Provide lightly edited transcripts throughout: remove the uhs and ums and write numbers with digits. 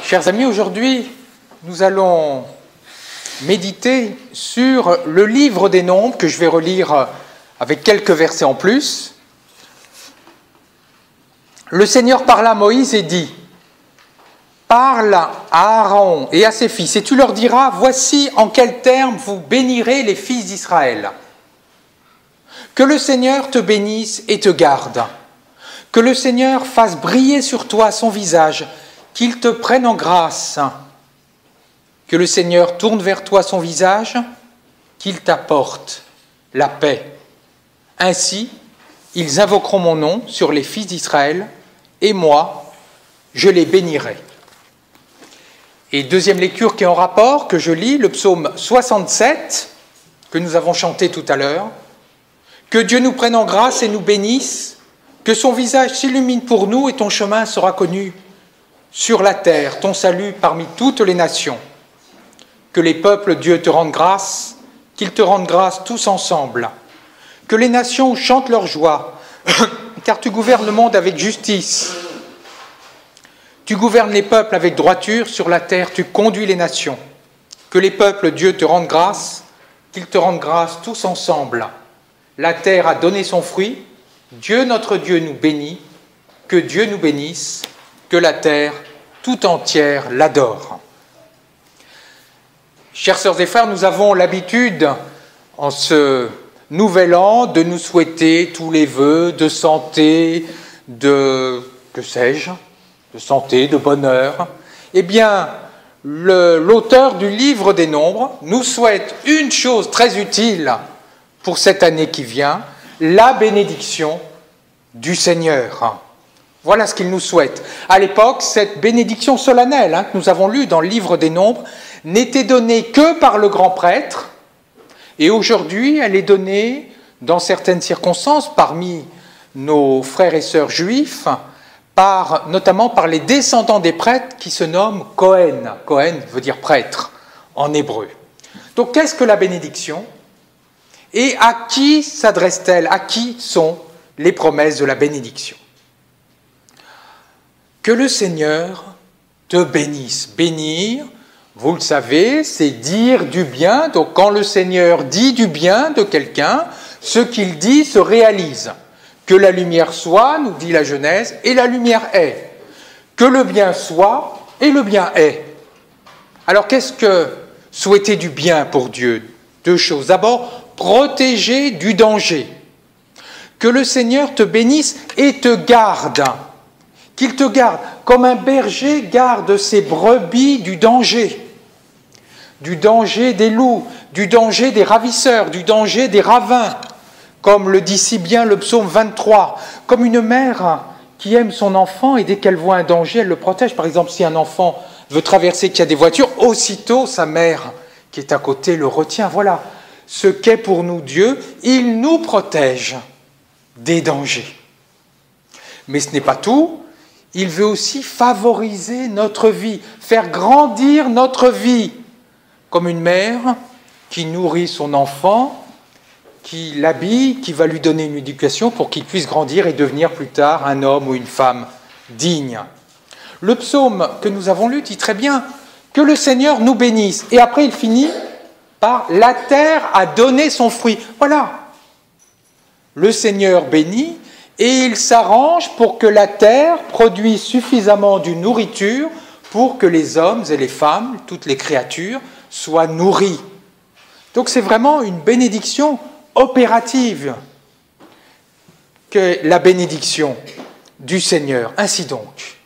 Chers amis, aujourd'hui, nous allons méditer sur le livre des Nombres, que je vais relire avec quelques versets en plus. Le Seigneur parla à Moïse et dit : « Parle à Aaron et à ses fils, et tu leur diras : voici en quels termes vous bénirez les fils d'Israël. Que le Seigneur te bénisse et te garde. Que le Seigneur fasse briller sur toi son visage, qu'il te prenne en grâce. Que le Seigneur tourne vers toi son visage, qu'il t'apporte la paix. Ainsi, ils invoqueront mon nom sur les fils d'Israël, et moi, je les bénirai. » Et deuxième lecture qui est en rapport, que je lis, le psaume 67, que nous avons chanté tout à l'heure. « Que Dieu nous prenne en grâce et nous bénisse, que son visage s'illumine pour nous et ton chemin sera connu sur la terre, ton salut parmi toutes les nations. Que les peuples, Dieu, te rendent grâce, qu'ils te rendent grâce tous ensemble. Que les nations chantent leur joie, car tu gouvernes le monde avec justice. Tu gouvernes les peuples avec droiture, sur la terre tu conduis les nations. Que les peuples, Dieu, te rendent grâce, qu'ils te rendent grâce tous ensemble. La terre a donné son fruit, Dieu notre Dieu nous bénit, que Dieu nous bénisse, que la terre tout entière l'adore. » Chères sœurs et frères, nous avons l'habitude, en ce nouvel an, de nous souhaiter tous les vœux de santé, de santé, de bonheur. Eh bien, l'auteur du livre des Nombres nous souhaite une chose très utile pour cette année qui vient, la bénédiction du Seigneur. Voilà ce qu'il nous souhaite. À l'époque, cette bénédiction solennelle que nous avons lue dans le livre des Nombres n'était donnée que par le grand prêtre, et aujourd'hui, elle est donnée dans certaines circonstances parmi nos frères et sœurs juifs, notamment par les descendants des prêtres qui se nomment Cohen. Cohen veut dire prêtre en hébreu. Donc, qu'est-ce que la bénédiction ? Et à qui s'adresse-t-elle ? À qui sont les promesses de la bénédiction ? Que le Seigneur te bénisse. Bénir, vous le savez, c'est dire du bien. Donc quand le Seigneur dit du bien de quelqu'un, ce qu'il dit se réalise. Que la lumière soit, nous dit la Genèse, et la lumière est. Que le bien soit, et le bien est. Alors qu'est-ce que souhaiter du bien pour Dieu ? Deux choses. D'abord, protéger du danger. Que le Seigneur te bénisse et te garde. Qu'il te garde, comme un berger garde ses brebis du danger des loups, du danger des ravisseurs, du danger des ravins, comme le dit si bien le psaume 23, comme une mère qui aime son enfant et dès qu'elle voit un danger, elle le protège. Par exemple, si un enfant veut traverser, qu'il y a des voitures, aussitôt sa mère qui est à côté le retient. Voilà ce qu'est pour nous Dieu, il nous protège des dangers. Mais ce n'est pas tout. Il veut aussi favoriser notre vie, faire grandir notre vie, comme une mère qui nourrit son enfant, qui l'habille, qui va lui donner une éducation pour qu'il puisse grandir et devenir plus tard un homme ou une femme digne. Le psaume que nous avons lu dit très bien que le Seigneur nous bénisse. Et après, il finit par « la terre a donné son fruit ». Voilà, le Seigneur bénit. Et il s'arrange pour que la terre produise suffisamment de nourriture pour que les hommes et les femmes, toutes les créatures, soient nourris. Donc c'est vraiment une bénédiction opérative que la bénédiction du Seigneur. Ainsi donc,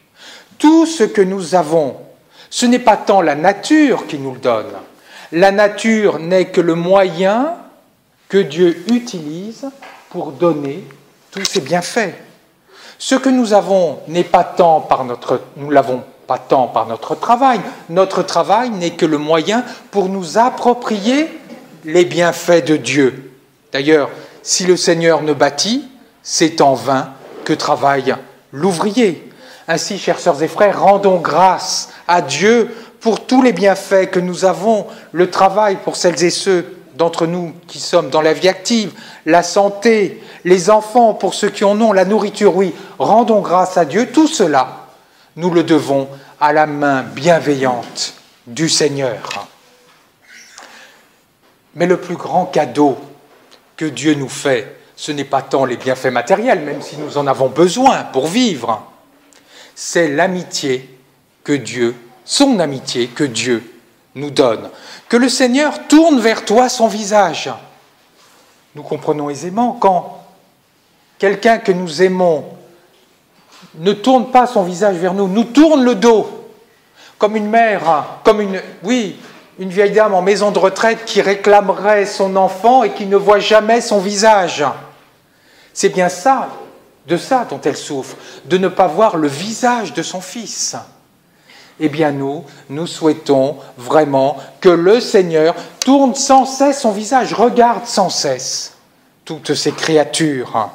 tout ce que nous avons, ce n'est pas tant la nature qui nous le donne. La nature n'est que le moyen que Dieu utilise pour donner tous ces bienfaits. Ce que nous avons n'est pas tant nous l'avons pas tant par notre travail. Notre travail n'est que le moyen pour nous approprier les bienfaits de Dieu. D'ailleurs, si le Seigneur ne bâtit, c'est en vain que travaille l'ouvrier. Ainsi, chères sœurs et frères, rendons grâce à Dieu pour tous les bienfaits que nous avons, le travail pour celles et ceux d'entre nous qui sommes dans la vie active, la santé, les enfants pour ceux qui en ont, la nourriture, oui, rendons grâce à Dieu. Tout cela, nous le devons à la main bienveillante du Seigneur. Mais le plus grand cadeau que Dieu nous fait, ce n'est pas tant les bienfaits matériels, même si nous en avons besoin pour vivre, c'est l'amitié que Dieu, son amitié que Dieu nous donne. Que le Seigneur tourne vers toi son visage. Nous comprenons aisément quand quelqu'un que nous aimons ne tourne pas son visage vers nous, nous tourne le dos, comme une mère, comme une vieille dame en maison de retraite qui réclamerait son enfant et qui ne voit jamais son visage. C'est bien ça, de ça dont elle souffre, de ne pas voir le visage de son fils. Eh bien nous souhaitons vraiment que le Seigneur tourne sans cesse son visage, regarde sans cesse toutes ces créatures.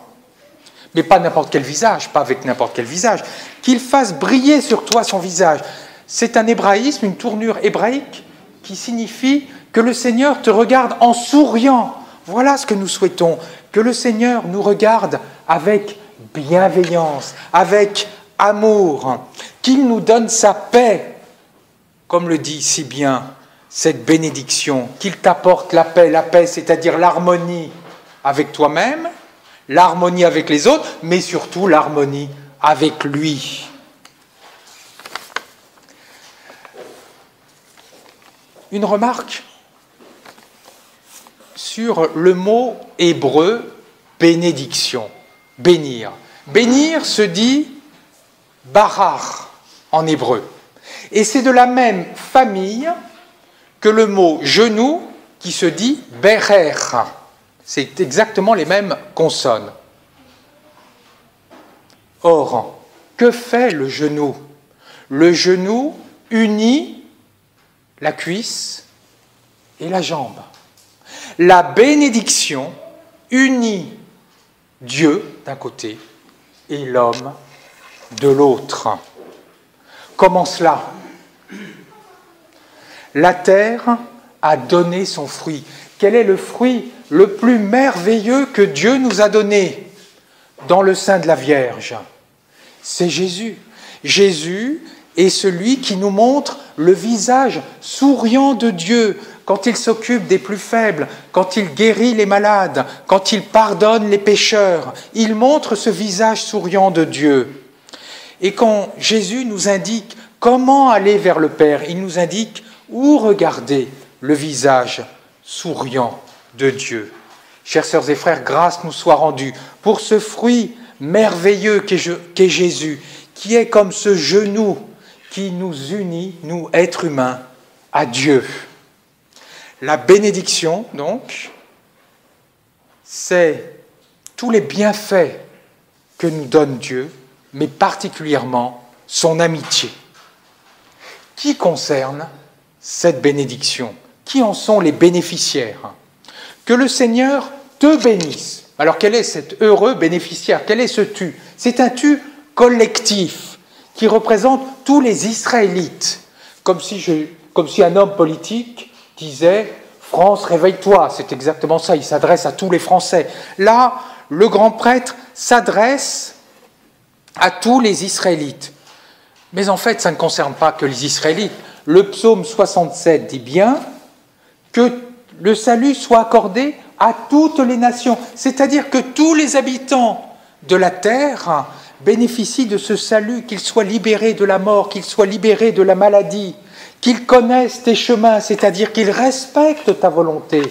Mais pas n'importe quel visage, pas avec n'importe quel visage, qu'il fasse briller sur toi son visage. C'est un hébraïsme, une tournure hébraïque qui signifie que le Seigneur te regarde en souriant. Voilà ce que nous souhaitons, que le Seigneur nous regarde avec bienveillance, avec amour, qu'il nous donne sa paix, comme le dit si bien cette bénédiction, qu'il t'apporte la paix, c'est-à-dire l'harmonie avec toi-même, l'harmonie avec les autres, mais surtout l'harmonie avec lui. Une remarque sur le mot hébreu bénédiction, bénir. Bénir se dit barar en hébreu. Et c'est de la même famille que le mot genou qui se dit berer. C'est exactement les mêmes consonnes. Or, que fait le genou? Le genou unit la cuisse et la jambe. La bénédiction unit Dieu d'un côté et l'homme de l'autre. Comment cela? La terre a donné son fruit. Quel est le fruit le plus merveilleux que Dieu nous a donné dans le sein de la Vierge? C'est Jésus. Jésus est celui qui nous montre le visage souriant de Dieu quand il s'occupe des plus faibles, quand il guérit les malades, quand il pardonne les pécheurs. Il montre ce visage souriant de Dieu. Et quand Jésus nous indique comment aller vers le Père, il nous indique où regarder le visage souriant de Dieu. Chers sœurs et frères, grâce nous soit rendue pour ce fruit merveilleux qu'est Jésus, qui est comme ce genou qui nous unit, nous êtres humains, à Dieu. La bénédiction, donc, c'est tous les bienfaits que nous donne Dieu, mais particulièrement son amitié. Qui concerne cette bénédiction? Qui en sont les bénéficiaires? Que le Seigneur te bénisse. Alors quel est cet heureux bénéficiaire? Quel est ce tu? C'est un tu collectif qui représente tous les Israélites, comme si un homme politique disait « France, réveille-toi », c'est exactement ça, il s'adresse à tous les Français. Là, le grand prêtre s'adresse à tous les Israélites. Mais en fait, ça ne concerne pas que les Israélites. Le psaume 67 dit bien que le salut soit accordé à toutes les nations, c'est-à-dire que tous les habitants de la terre bénéficient de ce salut, qu'ils soient libérés de la mort, qu'ils soient libérés de la maladie, qu'ils connaissent tes chemins, c'est-à-dire qu'ils respectent ta volonté.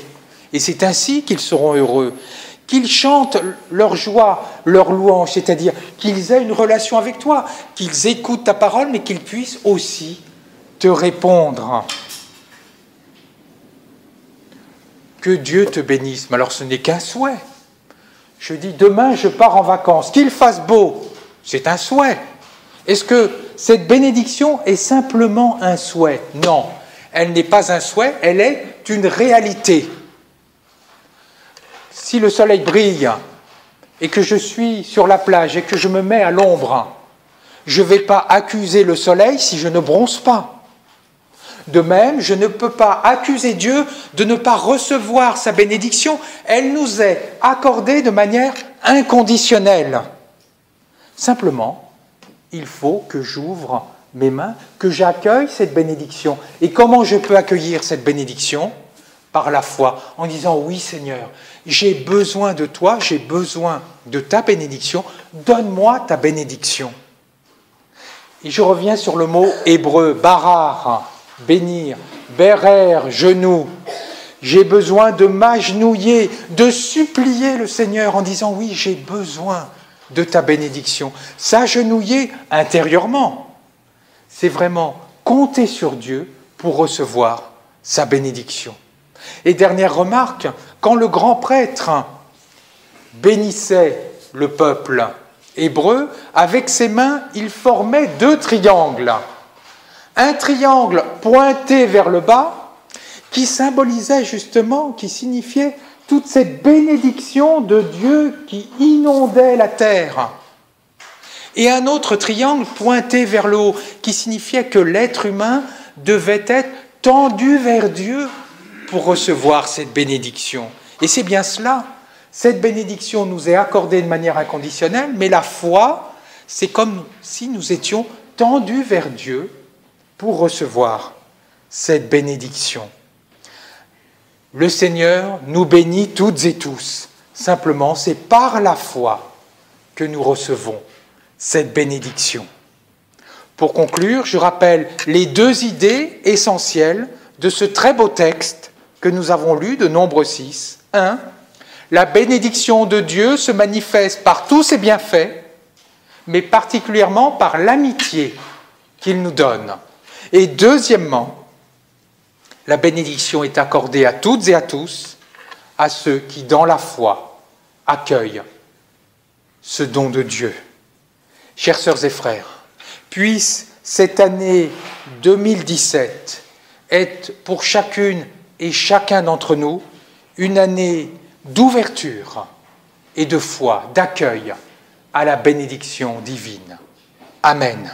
Et c'est ainsi qu'ils seront heureux. Qu'ils chantent leur joie, leur louange, c'est-à-dire qu'ils aient une relation avec toi, qu'ils écoutent ta parole, mais qu'ils puissent aussi te répondre. Que Dieu te bénisse. Mais alors ce n'est qu'un souhait. Je dis demain je pars en vacances, qu'il fasse beau, c'est un souhait. Est-ce que cette bénédiction est simplement un souhait? Non, elle n'est pas un souhait, elle est une réalité. Si le soleil brille et que je suis sur la plage et que je me mets à l'ombre, je ne vais pas accuser le soleil si je ne bronze pas. De même, je ne peux pas accuser Dieu de ne pas recevoir sa bénédiction. Elle nous est accordée de manière inconditionnelle. Simplement, il faut que j'ouvre mes mains, que j'accueille cette bénédiction. Et comment je peux accueillir cette bénédiction? Par la foi, en disant, oui Seigneur, j'ai besoin de toi, j'ai besoin de ta bénédiction, donne-moi ta bénédiction. Et je reviens sur le mot hébreu, barar, bénir, berer, genou. J'ai besoin de m'agenouiller, de supplier le Seigneur en disant, oui, j'ai besoin de ta bénédiction. S'agenouiller intérieurement, c'est vraiment compter sur Dieu pour recevoir sa bénédiction. Et dernière remarque, quand le grand prêtre bénissait le peuple hébreu, avec ses mains, il formait 2 triangles. Un triangle pointé vers le bas, qui symbolisait justement, qui signifiait toute cette bénédiction de Dieu qui inondait la terre. Et un autre triangle pointé vers le haut, qui signifiait que l'être humain devait être tendu vers Dieu pour recevoir cette bénédiction. Et c'est bien cela. Cette bénédiction nous est accordée de manière inconditionnelle, mais la foi, c'est comme si nous étions tendus vers Dieu pour recevoir cette bénédiction. Le Seigneur nous bénit toutes et tous. Simplement, c'est par la foi que nous recevons cette bénédiction. Pour conclure, je rappelle les 2 idées essentielles de ce très beau texte que nous avons lu de Nombre 6. 1. La bénédiction de Dieu se manifeste par tous ses bienfaits, mais particulièrement par l'amitié qu'il nous donne. Et deuxièmement, la bénédiction est accordée à toutes et à tous, à ceux qui, dans la foi, accueillent ce don de Dieu. Chères sœurs et frères, puisse cette année 2017 être pour chacune et chacun d'entre nous une année d'ouverture et de foi, d'accueil à la bénédiction divine. Amen.